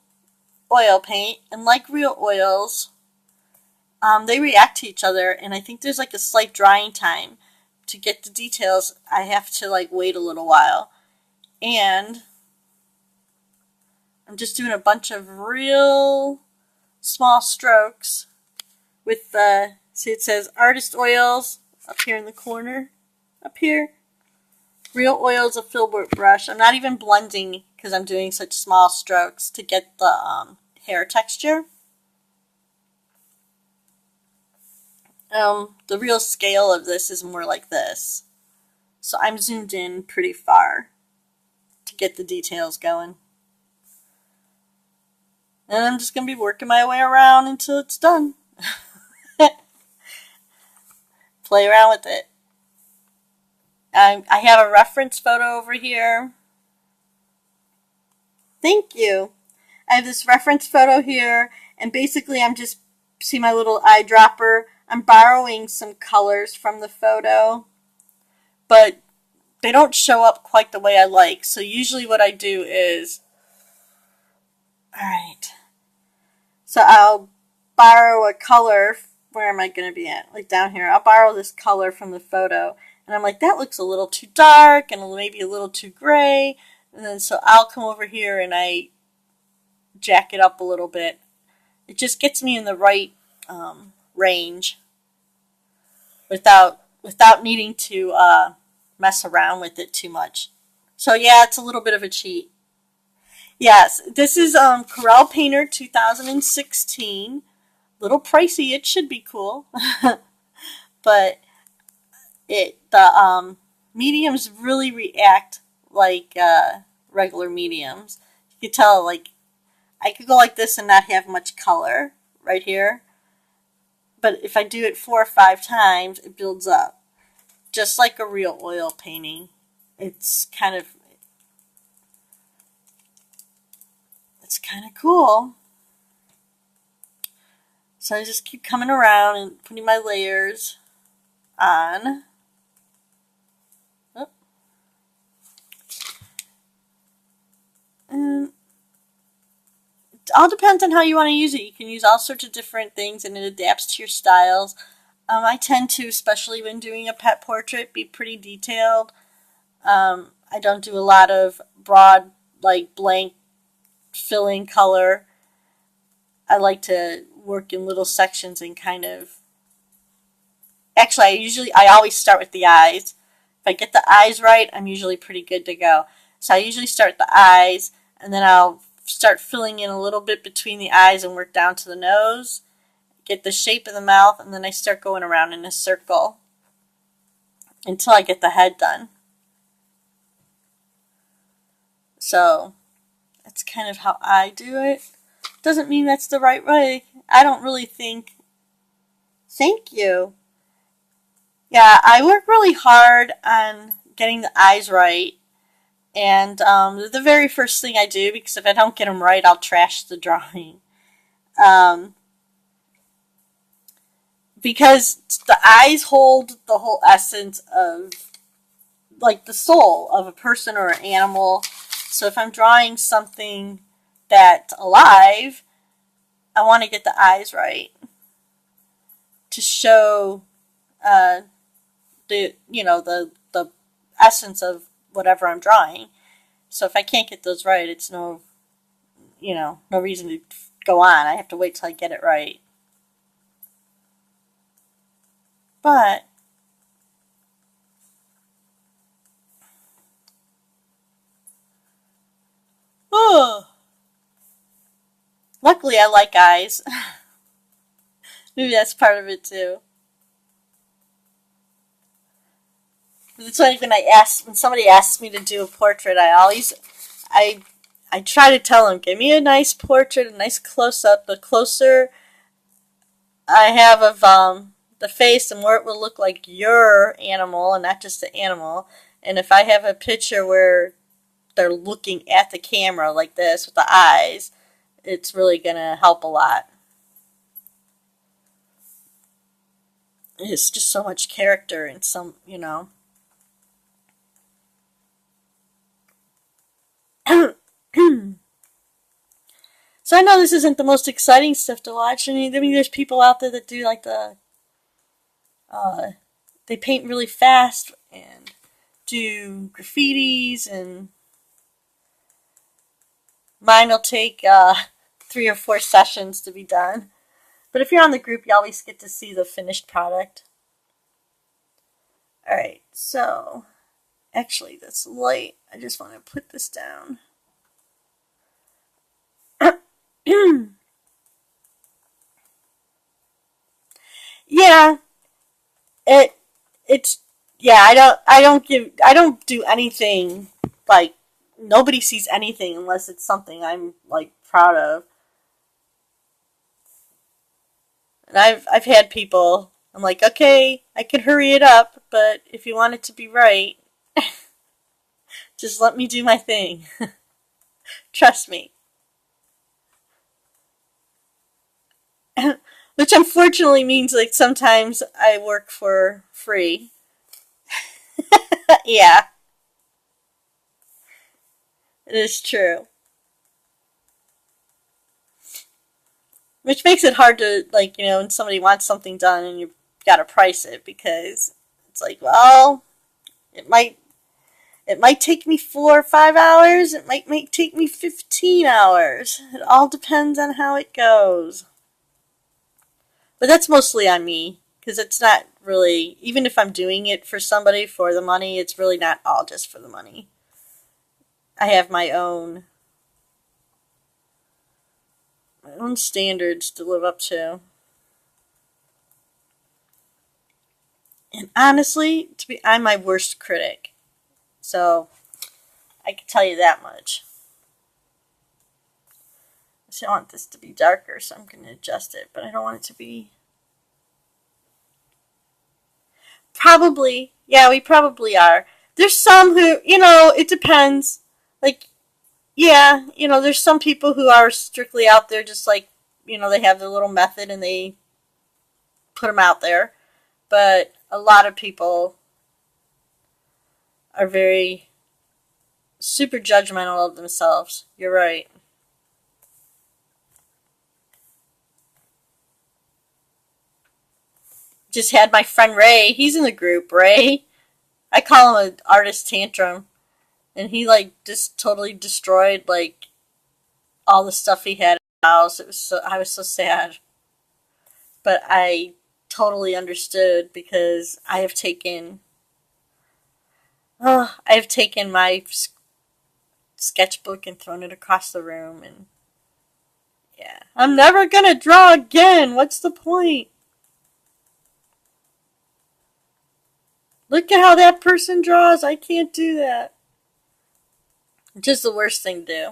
oil paint, and like real oils, they react to each other, and I think there's like a slight drying time. To get the details, I have to like wait a little while. And I'm just doing a bunch of real small strokes with the, see it says Artist Oils up here in the corner, up here. Real Oils, a filbert brush. I'm not even blending because I'm doing such small strokes to get the hair texture. The real scale of this is more like this. So I'm zoomed in pretty far to get the details going. And I'm just going to be working my way around until it's done. Play around with it. I have a reference photo over here. Thank you. I have this reference photo here, and basically I'm just, see my little eyedropper? I'm borrowing some colors from the photo, but they don't show up quite the way I like. So usually what I do is, alright, so I'll borrow a color. Where am I going to be at? Like down here. I'll borrow this color from the photo. And I'm like, that looks a little too dark and maybe a little too gray. And then so I'll come over here and I jack it up a little bit. It just gets me in the right range without needing to mess around with it too much. So yeah, it's a little bit of a cheat. Yes, this is Corel Painter 2016. Little pricey. It should be cool, but the mediums really react like regular mediums. You can tell, like, I could go like this and not have much color right here, but if I do it 4 or 5 times, it builds up just like a real oil painting. It's kind of cool. So I just keep coming around and putting my layers on. Oh. And it all depends on how you want to use it. You can use all sorts of different things and it adapts to your styles. I tend to, especially when doing a pet portrait, be pretty detailed. I don't do a lot of broad, like blank filling color. I like to work in little sections and kind of, actually I always start with the eyes. If I get the eyes right, I'm usually pretty good to go. So I usually start with the eyes, and then I'll start filling in a little bit between the eyes and work down to the nose, get the shape of the mouth, and then I start going around in a circle until I get the head done. So that's kind of how I do it. Doesn't mean that's the right way. I don't really think. Thank you. Yeah, I work really hard on getting the eyes right. And the very first thing I do, because if I don't get them right, I'll trash the drawing. Because the eyes hold the whole essence of, like, the soul of a person or an animal. So if I'm drawing something that's alive, I want to get the eyes right to show the essence of whatever I'm drawing. So if I can't get those right, it's no reason to go on. I have to wait till I get it right. But luckily I like eyes. Maybe that's part of it too. It's like when somebody asks me to do a portrait, I I try to tell them, give me a nice portrait, a nice close up. The closer I have of the face, the more it will look like your animal and not just the animal. And if I have a picture where they're looking at the camera like this with the eyes, it's really gonna help a lot. It's just so much character and some, So I know this isn't the most exciting stuff to watch. I mean, there's people out there that do like uh, they paint really fast and do graffitis, and mine will take 3 or 4 sessions to be done. But if you're on the group, you always get to see the finished product. Alright, so actually, this light, I just want to put this down. Yeah, it it's yeah. I don't do anything like nobody sees anything unless it's something I'm like proud of. And I've had people. I'm like, okay, I can hurry it up, but if you want it to be right, just let me do my thing. Trust me. Which unfortunately means like sometimes I work for free. Yeah, it is true. Which makes it hard to like, when somebody wants something done and you gotta price it because it's like, well, it might it might take me 4 or 5 hours. It might take me 15 hours. It all depends on how it goes. But that's mostly on me because it's not really, even if I'm doing it for somebody for the money, it's really not all just for the money. I have my own standards to live up to. And honestly, I'm my worst critic. So I can tell you that much. So I want this to be darker, so I'm going to adjust it, but I don't want it to be. Probably, yeah, we probably are. There's some who, it depends. Like, yeah, there's some people who are strictly out there just like, they have their little method and they put them out there. But a lot of people are very super judgmental of themselves. You're right. Just had my friend Ray. He's in the group. Ray. I call him an artist tantrum, and he like just totally destroyed like all the stuff he had in the house. I was so sad, but I totally understood because I have taken my sketchbook and thrown it across the room, and yeah, I'm never gonna draw again. What's the point? Look at how that person draws. I can't do that. Just the worst thing to do.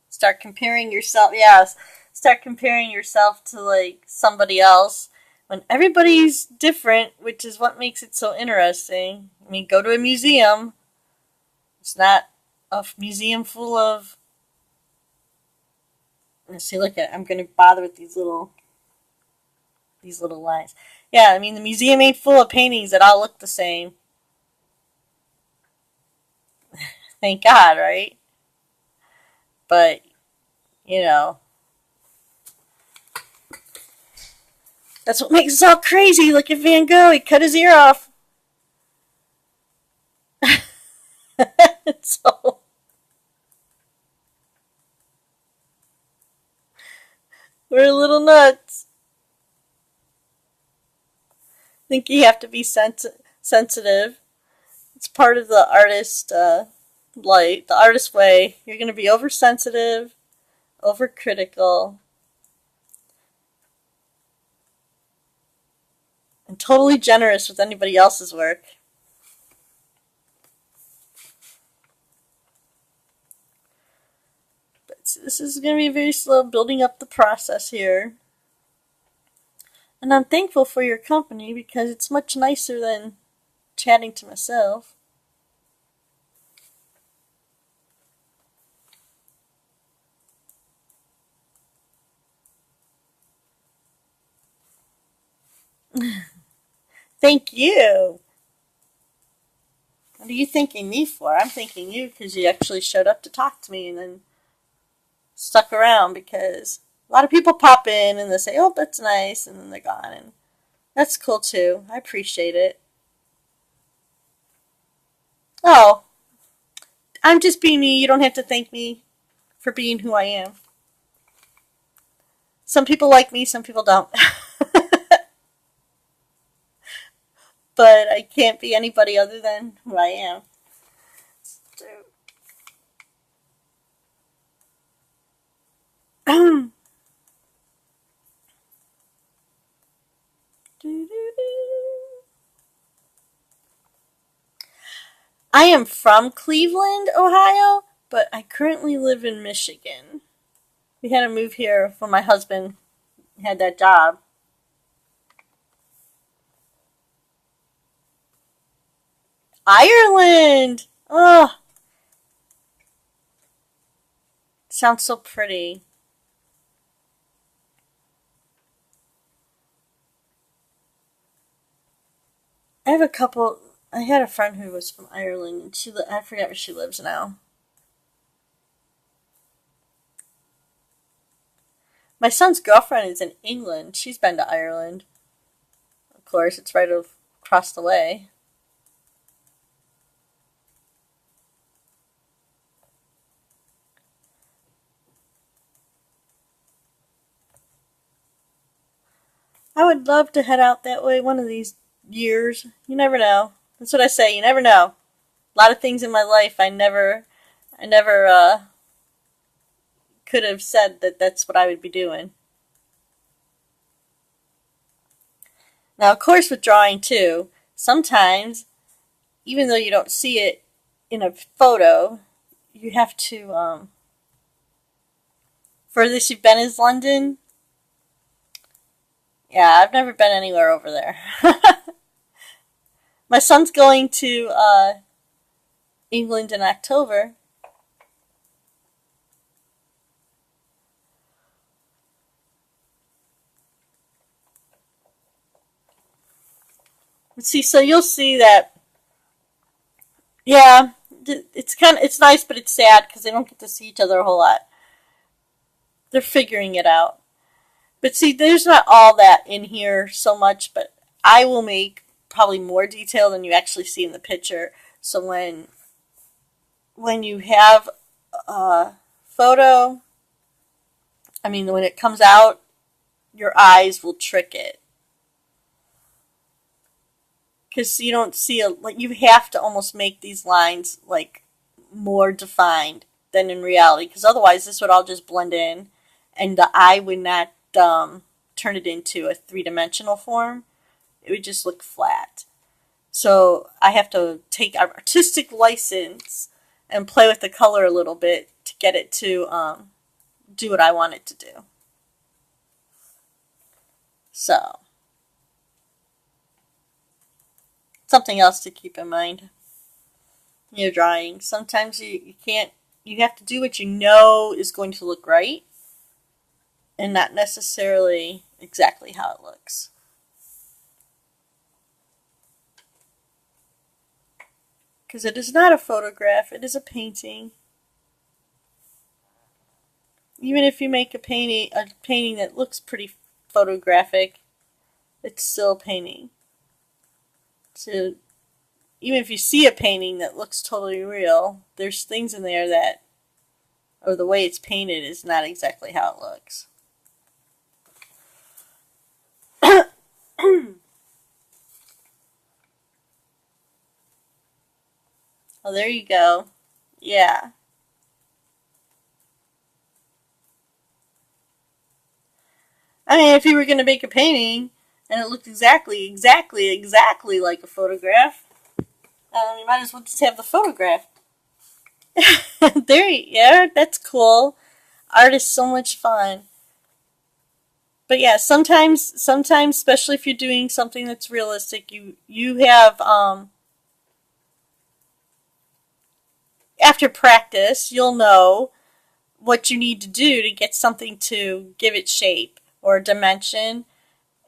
Start comparing yourself. Yes, start comparing yourself to like somebody else when everybody's different, which is what makes it so interesting. I mean, go to a museum. It's not a museum full of. Let's see. Look at. I'm going to bother with these little lines. Yeah, I mean the museum ain't full of paintings that all look the same. Thank God, right? But you know, that's what makes us all crazy. Look at Van Gogh. He cut his ear off. So we're a little nuts. I think you have to be sensitive. It's part of the artist light, the artist way. You're going to be oversensitive, overcritical, and totally generous with anybody else's work. this is going to be very slow building up the process here. And I'm thankful for your company because it's much nicer than chatting to myself. Thank you. What are you thanking me for? I'm thanking you because you actually showed up to talk to me and then stuck around, because a lot of people pop in and they say, oh, that's nice, and then they're gone. And that's cool too. I appreciate it. Oh, I'm just being me. You don't have to thank me for being who I am. Some people like me, some people don't. But I can't be anybody other than who I am. I am from Cleveland, Ohio, but I currently live in Michigan. We had to move here when my husband had that job. Ireland! Oh, sounds so pretty. I have a couple. I had a friend who was from Ireland, and I forget where she lives now. My son's girlfriend is in England. She's been to Ireland. Of course, it's right across the way. I would love to head out that way one of these years. You never know. That's what I say. You never know. A lot of things in my life I never could have said that that's what I would be doing. Now, of course, with drawing too, sometimes, even though you don't see it in a photo, you have to. Furthest you've been is London. Yeah, I've never been anywhere over there. My son's going to England in October. See, so you'll see that. Yeah, it's nice, but it's sad because they don't get to see each other a whole lot. They're figuring it out. But see, there's not all that in here so much, but I will make probably more detail than you actually see in the picture. So when you have a photo, I mean, when it comes out, your eyes will trick it. Because you don't see like, you have to almost make these lines like more defined than in reality, because otherwise this would all just blend in and the eye would not turn it into a three-dimensional form. It would just look flat. So I have to take artistic license and play with the color a little bit to get it to do what I want it to do. So, something else to keep in mind. You're drawing. Sometimes you can't, you have to do what you know is going to look right and not necessarily exactly how it looks. Because it is not a photograph, it is a painting. Even if you make a painting that looks pretty photographic, it's still a painting. So even if you see a painting that looks totally real, there's things in there that, or the way it's painted is not exactly how it looks. Oh, there you go. Yeah. I mean, if you were going to make a painting and it looked exactly like a photograph, you might as well just have the photograph. Yeah, that's cool. Art is so much fun. But yeah, sometimes, especially if you're doing something that's realistic, you have after practice, you'll know what you need to do to get something to give it shape or dimension.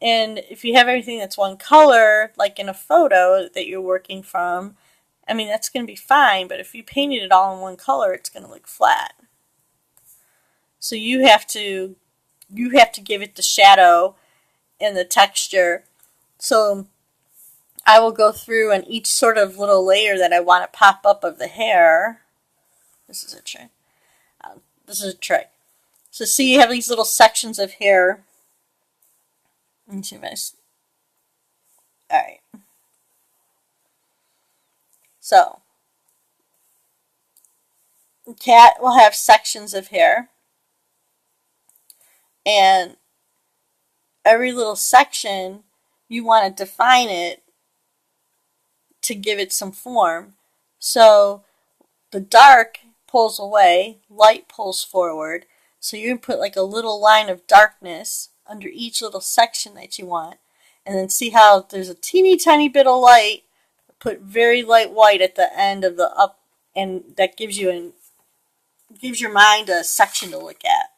And if you have everything that's one color, like in a photo that you're working from, I mean, that's going to be fine. But if you painted it all in one color, it's going to look flat. So you have to give it the shadow and the texture. So I will go through and each sort of little layer that I want to pop up of the hair. This is a trick. This is a trick. So see, you have these little sections of hair. Let me see if all right. So the cat will have sections of hair, and every little section you want to define it to give it some form. So the dark pulls away, light pulls forward. So you can put like a little line of darkness under each little section that you want. And then see how there's a teeny tiny bit of light. Put very light white at the end of the up, and that gives your mind a section to look at,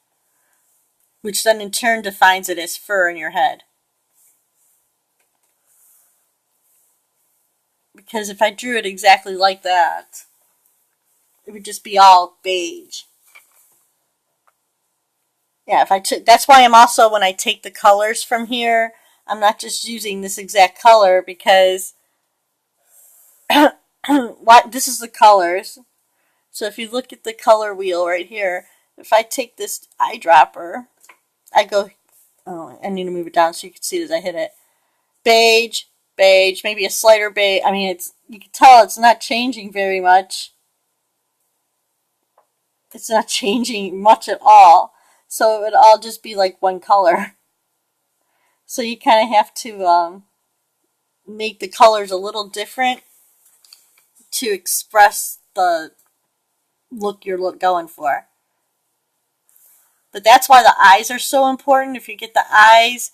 which then in turn defines it as fur in your head. Because if I drew it exactly like that, it would just be all beige. Yeah, if I took, that's why I'm also, when I take the colors from here, I'm not just using this exact color, because this is the colors. So if you look at the color wheel right here, if I take this eyedropper, I go, oh, I need to move it down so you can see it as I hit it. Beige, beige, maybe a slighter beige. I mean, you can tell it's not changing very much. It's not changing much at all. So it would all just be like one color. So you kind of have to make the colors a little different to express the look you're going for. But that's why the eyes are so important. If you get the eyes,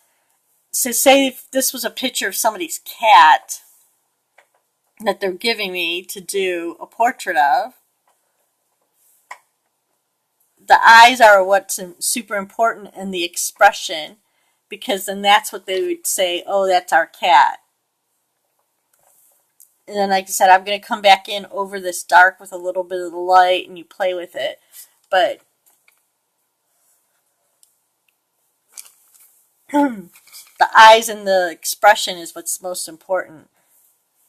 so say if this was a picture of somebody's cat that they're giving me to do a portrait of, the eyes are what's super important in the expression, because then that's what they would say, oh, that's our cat. And then, like I said, I'm going to come back in over this dark with a little bit of the light, and you play with it. But the eyes and the expression is what's most important,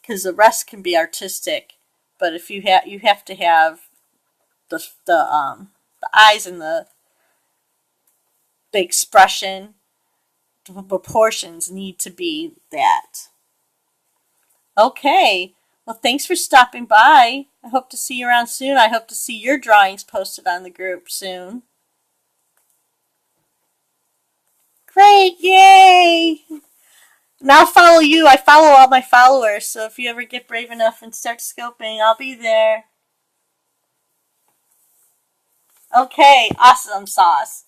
because the rest can be artistic. But if you have to have the eyes and the expression, the proportions need to be that. Okay. Well, thanks for stopping by. I hope to see you around soon. I hope to see your drawings posted on the group soon. Great, yay! Now follow you. I follow all my followers, so if you ever get brave enough and start scoping, I'll be there. Okay, awesome sauce.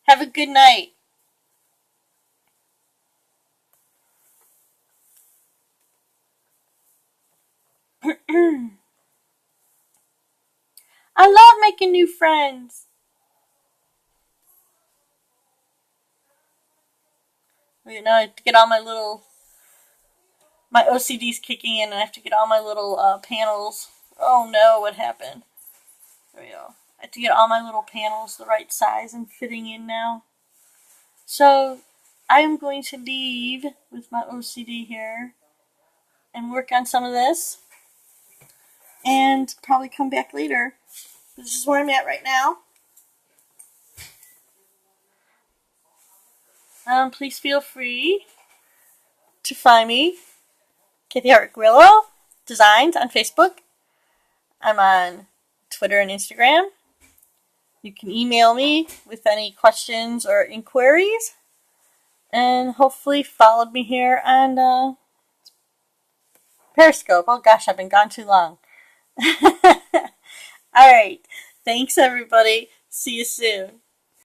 Have a good night. I love making new friends. You know, I have to get all my OCD's kicking in, and I have to get all my little panels. Oh no, what happened? There we go. I have to get all my little panels the right size and fitting in now. So I am going to leave with my OCD here and work on some of this, and probably come back later. This is where I'm at right now. Please feel free to find me, Kathy Grillo Designs, on Facebook. I'm on Twitter and Instagram. You can email me with any questions or inquiries. And hopefully followed me here on Periscope. Oh gosh, I've been gone too long. Alright. Thanks everybody. See you soon.